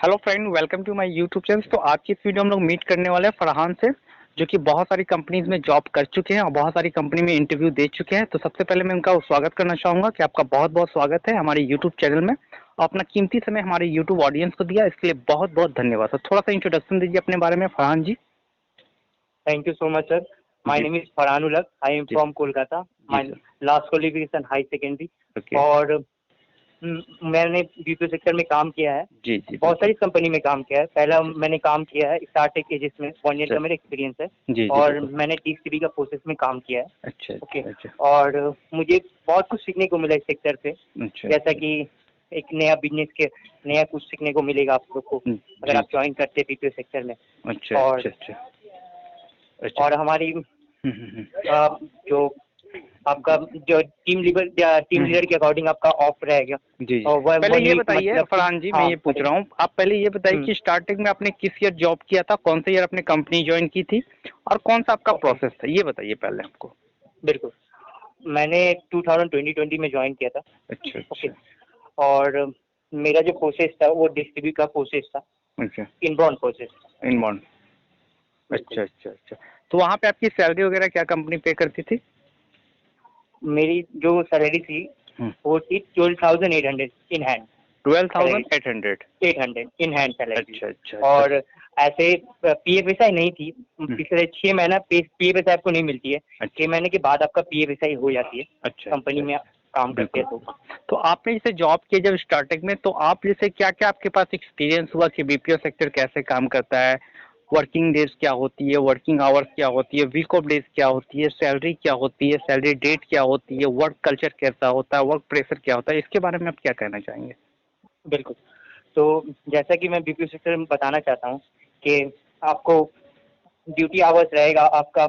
Hello friend, welcome to my YouTube channel. तो आज की इस वीडियो हम लोग मीट करने वाले हैं फरहान से, जो कि बहुत सारी कंपनीज में जॉब कर चुके हैं और बहुत सारी कंपनी में इंटरव्यू दे चुके हैं। तो सबसे पहले मैं उनका स्वागत करना चाहूँगा कि आपका बहुत बहुत स्वागत है हमारे यूट्यूब चैनल में, और अपना कीमती समय हमारे यूट्यूब ऑडियंस को दिया, इसके लिए बहुत बहुत धन्यवाद। तो थोड़ा सा इंट्रोडक्शन दीजिए अपने बारे में Farhan ji. Thank you so much, sir. My ji name is Farhan Ulaq. I am ji from Kolkata. Ji My sir. last qualification high secondary. Okay. और मैंने बीपीओ सेक्टर में काम किया है। जी जी बहुत बिल्कुल। सारी कंपनी में काम किया है। पहला मैंने काम किया है स्टार्टटेक एजेस में, 1 ईयर अच्छा। का मेरा एक्सपीरियंस है। जी जी और बिल्कुल। मैंने टीसीबी का प्रोसेस में काम किया है। अच्छा ओके। अच्छा अच्छा और मुझे बहुत कुछ सीखने को मिला इस सेक्टर पे, अच्छा। जैसा कि एक नया बिजनेस के नया कुछ सीखने को मिलेगा आप लोग को अगर जी आप ज्वाइन करते हैं बीपीओ सेक्टर में। अच्छा और अच्छा अच्छा अच्छा। और हमारी हम्म। जो आपका जो टीम लीडर के अकॉर्डिंग आपका ऑफ रहेगा। जी जी। और वह पहले 1 ये वीक बताइए मतलब कि फरहान जी, मैं हाँ ये पूछ बताइए। रहा हूँ, आप पहले ये बताइए हम्म, कि स्टार्टिंग में आपने किस ईयर जॉब किया था, कौन से ईयर अपने कंपनी ज्वाइन की थी, और कौन सा आपका ओके प्रोसेस था, ये बताइए पहले हमको। बिल्कुल। मैंने 2020 में ज्वाइन किया था। अच्छा ओके। अच्छा और मेरा जो प्रोसेस था वो डिस्ट्रीब्यूट का प्रोसेस था, अच्छा। Inbound process. इनबाउंड। बिल्कुल। अच्छा अच्छा अच्छा। तो वहाँ पे आपकी सैलरी वगैरह क्या कंपनी पे करती थी? मेरी जो सैलरी थी हम्म। वो थी 12,800 in hand salary. 12,800। 800 in hand salary. अच्छा अच्छा और अच्छा। ऐसे पीएफ एसआई नहीं थी। हम्म। पिछले 6 महीना पीएफ एसआई आपको नहीं मिलती है। अच्छा 6 महीने के बाद आपका पीएफ एसआई हो जाती है अच्छा कंपनी अच्छा में अच्छा। काम करते बिल्कुल। हैं तो। तो आपने जैसे जॉब किया जब स्टार्टिंग में, तो आप जैसे क्या क्या आपके पास एक्सपीरियंस हुआ कि बीपीओ सेक्टर कैसे काम करता है, वर्किंग डेज क्या होती है, वर्किंग आवर्स क्या होती है, वीक ऑफ डेज क्या होती है, सैलरी क्या होती है, सैलरी डेट क्या होती है, वर्क कल्चर कैसा होता है, वर्क प्रेशर क्या होता है, इसके बारे में आप क्या कहना चाहेंगे? बिल्कुल। तो जैसा कि मैं बीपीओ सेक्टर में बताना चाहता हूँ कि आपको ड्यूटी आवर्स रहेगा आपका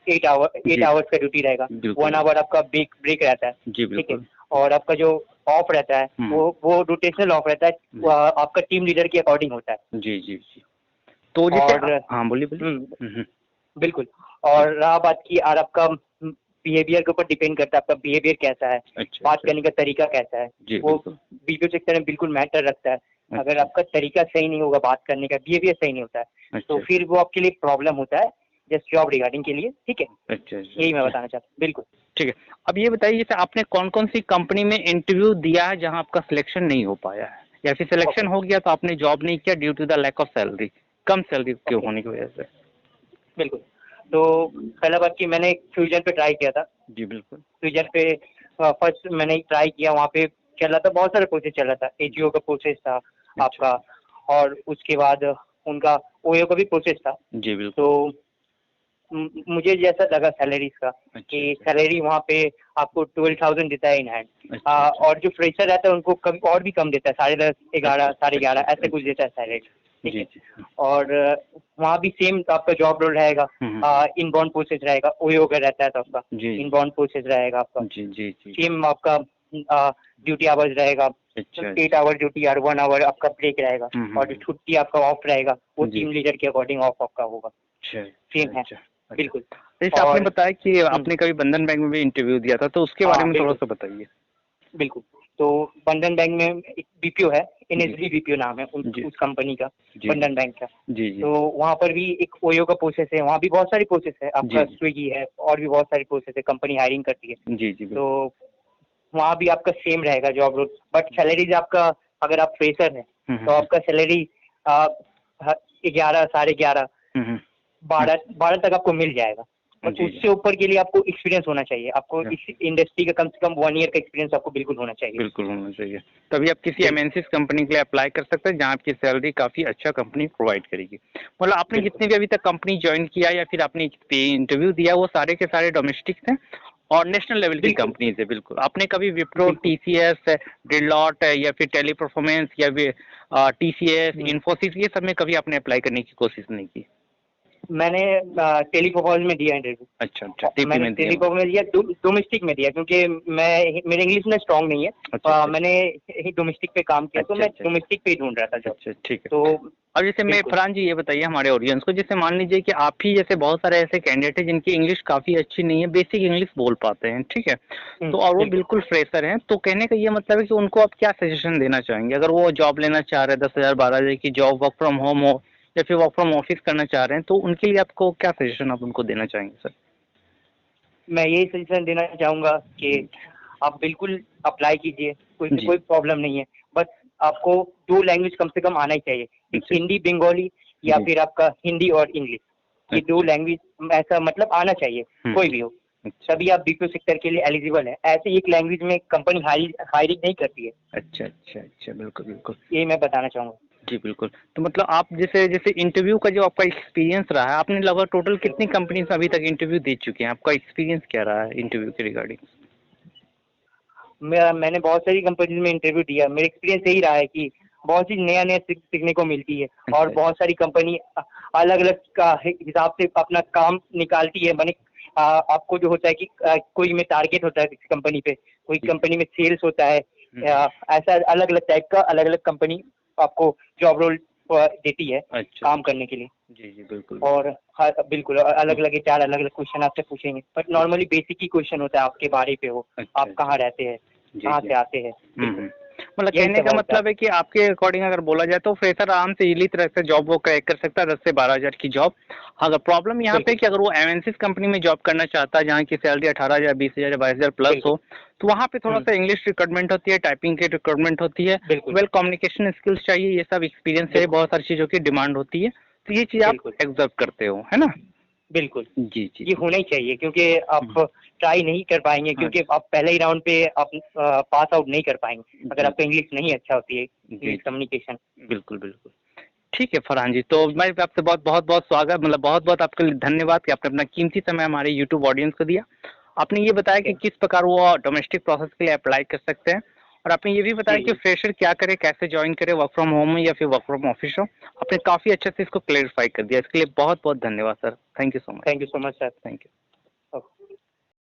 8 जी आवर्स का ड्यूटी रहेगा। बिल्कुल 1 आवर बिल्कुल। आपका ब्रेक रहता है। जी ठीक है। बिल्कुल। और आपका जो ऑफ रहता है हम्म। वो रोटेशनल ऑफ रहता है। वो जी आपका टीम लीडर के अकॉर्डिंग होता है। जी जी जी। तो जैसे और हाँ बोलिए बोलिए। हम्म। बिल्कुल। जी। और रहा बात की और आपका बिहेवियर के ऊपर डिपेंड करता है, आपका बिहेवियर कैसा है, अच्छा बात अच्छा। करने का तरीका कैसा है, जी वो बिल्कुल। बीपीओ सेक्टर में बिल्कुल मैटर रखता है। अगर अच्छा आपका तरीका सही नहीं होगा बात करने का, बिहेवियर सही नहीं होता है, तो अच्छा फिर वो आपके लिए प्रॉब्लम होता है जस्ट जॉब रिगार्डिंग के लिए। ठीक है। अच्छा अच्छा यही मैं अच्छा। बताना चाहता हूँ। बिल्कुल। ठीक है। अब ये बताइए जैसे आपने कौन कौन सी कंपनी में इंटरव्यू दिया है जहां आपका सिलेक्शन नहीं हो पाया है, या फिर ओके सिलेक्शन हो गया तो आपने जॉब नहीं किया due to the lack of salary, कम सैलरी के ओके होने की वजह से? बिल्कुल। तो पहला बात की मैंने फ्यूजन पे ट्राई किया था। जी बिल्कुल। फ्यूजन पे फर्स्ट मैंने ट्राई किया, वहाँ पे चल रहा था, बहुत सारे प्रोसेस चल रहा था। एजीओ का प्रोसेस था अच्छा आपका, और उसके बाद उनका ओयो का भी प्रोसेस था। जी बिल्कुल। तो मुझे जैसा लगा सैलरीज का अच्छा कि अच्छा सैलरी वहाँ पे आपको 12,000 देता है इन हैंड। अच्छा अच्छा और जो फ्रेशर रहता है उनको कभी और भी कम देता है, 10:30, 11, अच्छा साढ़े अच्छा ग्यारह अच्छा ऐसे कुछ अच्छा देता है सैलरी। ठीक जी है। जी हाँ। और वहाँ भी सेम आपका जॉब रोल रहेगा। हम्म। इनबाउंड प्रोसेस रहेगा, ओयो का रहता है तो आपका जी इनबाउंड प्रोसेस रहेगा आपका। जी जी जी। सेम आपका ड्यूटी आवर्स रहेगा, अच्छा 8 अच्छा। आवर ड्यूटी और 1 आवर आपका ब्रेक रहेगा। और जो हम्म। छुट्टी आपका ऑफ रहेगा वो जी। टीम लीडर के अकॉर्डिंग ऑफ आपका होगा। अच्छा अच्छा सेम है। अच्छा अच्छा। बिल्कुल। जैसे आपने और बताया कि आपने कभी बंधन बैंक में भी इंटरव्यू दिया था, तो उसके बारे हाँ में थोड़ा बिल्कुल सा बताइए। बिल्कुल। तो बंधन बैंक में एक बीपीओ है, जी एनएसडी बीपीओ नाम है जी उस कंपनी का, जी जी बंधन बैंक का। जी जी तो वहाँ पर भी एक ओयो का प्रोसेस है, वहाँ भी बहुत सारी प्रोसेस है, जी आपका स्विगी है और भी बहुत सारी प्रोसेस है, कंपनी हायरिंग करती है। जी जी तो बिल्कुल। वहाँ भी आपका सेम रहेगा जॉब रोल, बट सैलरीज आपका, अगर आप फ्रेशर हैं तो हम्म। आपका सैलरी 11, 11:30, हम्म। 12 तक आपको मिल जाएगा। बट जी जी उससे ऊपर के लिए आपको एक्सपीरियंस होना चाहिए, आपको जी, इस इंडस्ट्री का कम से कम 1 ईयर का एक्सपीरियंस आपको बिल्कुल होना चाहिए। बिल्कुल होना चाहिए। तभी आप किसी बिल्कुल एमएनसी कंपनी के लिए अप्लाई कर सकते हैं जहाँ आपकी सैलरी काफ़ी अच्छा कंपनी प्रोवाइड करेगी। मतलब आपने बिल्कुल जितने भी अभी तक कंपनी ज्वाइन किया या फिर आपने इंटरव्यू दिया, वो सारे के सारे डोमेस्टिक थे और नेशनल लेवल की बिल्कुल कंपनीज है। बिल्कुल। आपने कभी विप्रो, बिल्कुल। टीसीएस, डिलॉट या फिर टेली परफॉर्मेंस या टीसीएस, हम्म, इन्फोसिस, ये सब में कभी आपने अप्लाई करने की कोशिश नहीं की? मैंने टेलीकॉम में दिया इंटरव्यू। अच्छा अच्छा, टीपी मैंने में दिया। टेलीकॉम में दिया, डोमेस्टिक में दिया, क्योंकि मेरे इंग्लिश में स्ट्रांग नहीं है। अच्छा, मैंने डोमेस्टिक पे काम किया, तो अच्छा, मैं अच्छा। डोमेस्टिक पे ही ढूंढ रहा था जॉब। अच्छा, ठीक है। तो अब जैसे मैं बिल्कुल। फरहान जी ये बताइए हमारे ऑडियंस को, जैसे मान लीजिए कि आप ही जैसे बहुत सारे ऐसे कैंडिडेट हैं जिनकी इंग्लिश काफ़ी अच्छी नहीं है, बेसिक इंग्लिश बोल पाते हैं, ठीक है? तो और वो बिल्कुल। बिल्कुल फ्रेशर हैं, तो कहने का ये मतलब है कि उनको आप क्या सजेशन देना चाहेंगे? अगर वो जॉब लेना चाह रहे हैं 10,000 12,000 की जॉब, वर्क फ्रॉम होम हो या फिर वर्क फ्रॉम ऑफिस करना चाह रहे हैं, तो उनके लिए आपको क्या सजेशन आप उनको देना चाहेंगे सर? मैं यही सजेशन देना चाहूँगा कि आप बिल्कुल अप्लाई कीजिए, जी। कोई प्रॉब्लम नहीं है। बस आपको 2 लैंग्वेज कम से कम आना ही चाहिए, एक अच्छा। हिंदी बंगाली या जी। फिर आपका हिंदी और इंग्लिश। ये 2 अच्छा। लैंग्वेज ऐसा मतलब आना चाहिए, कोई भी हो। अच्छा। तभी आप बीपीओ सेक्टर के लिए एलिजिबल हैं। ऐसे एक लैंग्वेज में कंपनी हायरिंग नहीं करती है। अच्छा, अच्छा, अच्छा, बिल्कुल, बिल्कुल। यही मैं बताना चाहूँगा। जी, बिल्कुल। तो मतलब आप जैसे जैसे इंटरव्यू का जो आपका एक्सपीरियंस रहा है, आपने लगभग टोटल कितनी कंपनीज़ में अभी तक इंटरव्यू दे चुके हैं? आपका एक्सपीरियंस क्या रहा है इंटरव्यू के रिगार्डिंग? मैंने बहुत सारी कंपनीज में इंटरव्यू दिया। मेरा एक्सपीरियंस यही रहा है कि बहुत चीज़ नया-नया सीखने को मिलती है, और अच्छा। बहुत सारी कंपनी अलग-अलग का हिसाब से अपना काम निकालती है। माने आपको जो होता है कि कोई में टारगेट होता है किसी कंपनी पे, कोई जी। कंपनी में सेल्स होता है। हुँ। ऐसा अलग-अलग टाइप का अलग-अलग कंपनी आपको जॉब रोल देती है अच्छा। काम करने के लिए। जी, जी, बिल्कुल। और बिल्कुल अलग-अलग एचआर अलग-अलग क्वेश्चन आपसे पूछेंगे, but normally basic he question होता है आपके बारे पे हो, अच्छा, आप अच्छा। कहाँ रहते हैं, जी, कहाँ जी। से आते हैं, हुँ, बिल्कुल, हुँ। मतलब यही कहने का सब होता है। मतलब है कि आपके अकॉर्डिंग अगर बोला जाए तो फ्रेशर आराम से ईज़िली तरह से जॉब वो क्रैक कर सकता है 10 से 12,000 की जॉब। हाँ, अगर प्रॉब्लम यहाँ पे है बिल्कुल, कि अगर वो एमएनसीज़ कंपनी में जॉब करना चाहता है जहाँ की सैलरी 18,000 20,000 या 22,000 प्लस बिल्कुल। हो, तो वहाँ पे हुँ, थोड़ा-सा इंग्लिश रिक्वायरमेंट होती है, टाइपिंग की रिक्वायरमेंट होती है, बिल्कुल, वेल कम्युनिकेशन स्किल्स चाहिए, ये सब एक्सपीरियंस चाहिए, बिल्कुल, बहुत सारी चीज़ों की डिमांड होती है। तो ये चीज़ आप बिल्कुल, ऑब्ज़र्व करते हो, है ना? बिल्कुल। जी, जी, ये जी। होना ही चाहिए, क्योंकि आप हुँ। ट्राई नहीं कर पाएँगे, हाँ क्योंकि जी। आप पहले ही राउंड पे आप पास आउट नहीं कर पाएँगे, अगर जी, आपका इंग्लिश नहीं अच्छा होती है, जी, इंग्लिश जी। कम्युनिकेशन। बिल्कुल, बिल्कुल। ठीक है फरहान जी, तो मैं भी आपसे बहुत-बहुत स्वागत मतलब बहुत-बहुत आपके लिए धन्यवाद कि आपने अपना कीमती समय हमारे यूट्यूब ऑडियंस को दिया। आपने ये बताया कि ओके। किस प्रकार वो डोमेस्टिक प्रोसेस के लिए अप्लाई कर सकते हैं और आपने ये भी बताया जी, कि जी। फ्रेशर क्या करे, कैसे जॉइन करे, वर्क फ्रॉम होम हो या फिर वर्क फ्रॉम ऑफिस हो। आपने काफ़ी अच्छे से इसको क्लेरिफ़ाई कर दिया। इसके लिए बहुत-बहुत धन्यवाद sir. Thank you so much. Thank you so much sir. Thank you. Okay.